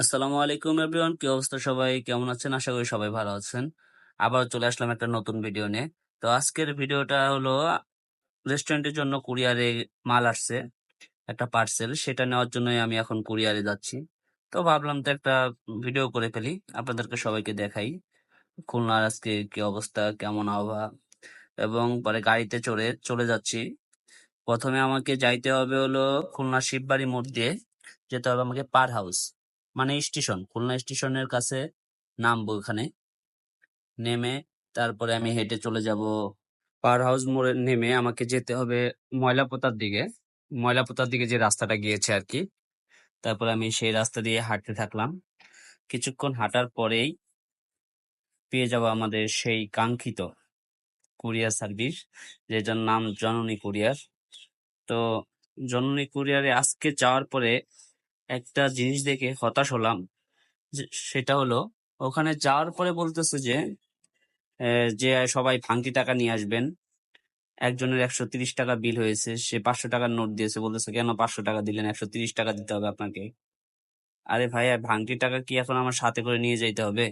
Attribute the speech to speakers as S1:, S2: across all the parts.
S1: আসসালামু আলাইকুম এভরিওয়ান, কি অবস্থা? সবাই কেমন আছেন? আশা করি সবাই ভালো আছেন। আবার চলে আসলাম একটা নতুন ভিডিও নিয়ে। তো আজকের ভিডিওটা হলো রেস্টুরেন্টের জন্য কুরিয়ারে মাল আসছে, একটা পার্সেল, সেটা নেওয়ার জন্যই আমি এখন কুরিয়ারে যাচ্ছি। তো ভাবলাম তো একটা ভিডিও করে ফেলি, আপনাদেরকে সবাইকে দেখাই খুলনার আজকে কি অবস্থা, কেমন আবহাওয়া। এবং পরে গাড়িতে চড়ে চলে যাচ্ছি। প্রথমে আমাকে যাইতে হবে হলো খুলনা শিববাড়ি মোড় দিয়ে যেতে হবে আমাকে পার হাউস, মানে স্টেশন, খুলনা স্টেশনের কাছে নামবো। ওখানে নেমে তারপরে আমি হেঁটে চলে যাব পার হাউস মোড়ে। নেমে আমাকে যেতে হবে ময়লাপোতার দিকে, ময়লাপোতার দিকে যে রাস্তাটা গিয়েছে আর কি। তারপরে আমি সেই রাস্তা দিয়ে হাঁটতে থাকলাম। কিছুক্ষণ হাঁটার পরেই পেয়ে যাব আমাদের সেই কাঙ্ক্ষিত কুরিয়ার সার্ভিস, যেটার নাম জননী কুরিয়ার। তো জননী কুরিয়ারে আজকে যাওয়ার পরে একটা জিনিস দেখে হতাশ হলাম। সেটা হলো, ওখানে যাওয়ার পরে বলতেছে যে সবাই ভাঙতি টাকা নিয়ে আসবেন। একজনের 130 টাকা বিল হয়েছে, সে 500 টাকার নোট দিয়েছে, বলতেছে কেন 500 টাকা দিলেন, 130 টাকা দিতে হবে আপনাকে। আরে ভাই, আর ভাঙতি টাকা কি এখন আমার সাথে করে নিয়ে যাইতে হবে?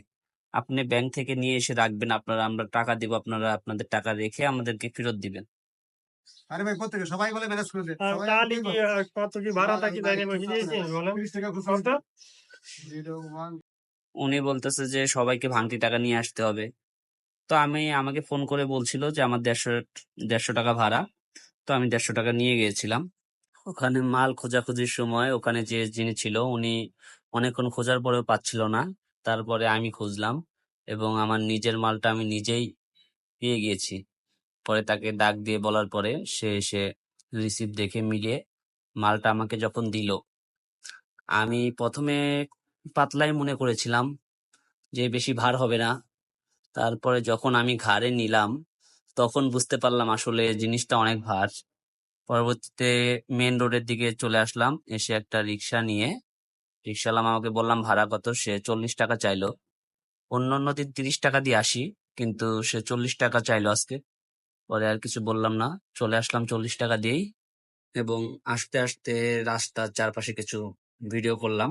S1: আপনি ব্যাংক থেকে নিয়ে এসে রাখবেন, আপনারা, আমরা টাকা দিব, আপনারা আপনাদের টাকা রেখে আমাদেরকে ফেরত দিবেন।
S2: আরে ভাই কোথেকে সবাই বলে ম্যানেজ করে দে
S3: আর
S2: সবাই
S3: তাহলে
S2: একই
S3: কি
S2: কথা।
S3: কত কি ভাড়াটা কি তাই বসে দিয়েছি বলেন
S2: 30 টাকা খুচরো
S3: কত?
S2: 01
S1: উনি বলতেছে যে সবাইকে ভাঙতি টাকা নিয়ে আসতে হবে। তো আমাকে ফোন করে বলছিল যে আমার 150 টাকা ভাড়া। তো আমি 150 টাকা নিয়ে গিয়েছিলাম। ওখানে মাল খোঁজাখুঁজির সময় ওখানে যে যিনি ছিল উনি অনেকক্ষণ খোঁজার পরেও পাচ্ছিল না। তারপরে আমি খুঁজলাম এবং আমার নিজের মালটা আমি নিজেই পেয়ে গিয়েছি। পরে তাকে ডাক দিয়ে বলার পরে সে এসে রিসিপ্ট দেখে মিলিয়ে মালটা আমাকে যখন দিল, আমি প্রথমে পাতলাই মনে করেছিলাম যে বেশি ভার হবে না। তারপরে যখন আমি ঘাড়ে নিলাম তখন বুঝতে পারলাম আসলে জিনিসটা অনেক ভার। পরবর্তীতে মেন রোডের দিকে চলে আসলাম, এসে একটা রিক্সা নিয়ে রিক্সাওয়ালা আমাকে বললাম ভাড়া কত, সে 40 টাকা চাইলো। অন্য দিন 30 টাকা দিয়ে আসি, কিন্তু সে 40 টাকা চাইলো আজকে। পরে আর কিছু বললাম না, চলে আসলাম 40 টাকা দিয়েই। এবং আস্তে আস্তে রাস্তার চারপাশে কিছু ভিডিও করলাম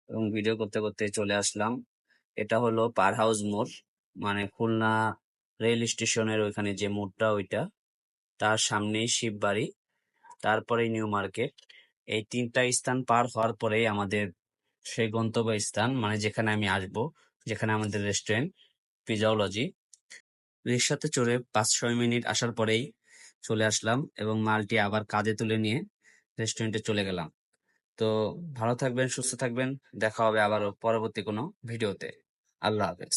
S1: এবং ভিডিও করতে করতে চলে আসলাম। এটা হলো পার হাউস মোড়, মানে খুলনা রেল স্টেশনের ওইখানে যে মোড়টা ওইটা, তার সামনেই শিববাড়ি, তারপরে নিউ মার্কেট। এই 3টা স্থান পার হওয়ার পরেই আমাদের সেই গন্তব্য স্থান, মানে যেখানে আমি আসবো, যেখানে আমাদের রেস্টুরেন্ট পিজাওলজি। রিক্সাতে চড়ে 5-6 মিনিট আসার পরেই চলে আসলাম এবং মালটি আবার কাঁধে তুলে নিয়ে রেস্টুরেন্টে চলে গেলাম। তো ভালো থাকবেন, সুস্থ থাকবেন, দেখা হবে আবারও পরবর্তী কোনো ভিডিওতে। আল্লাহ হাফেজ।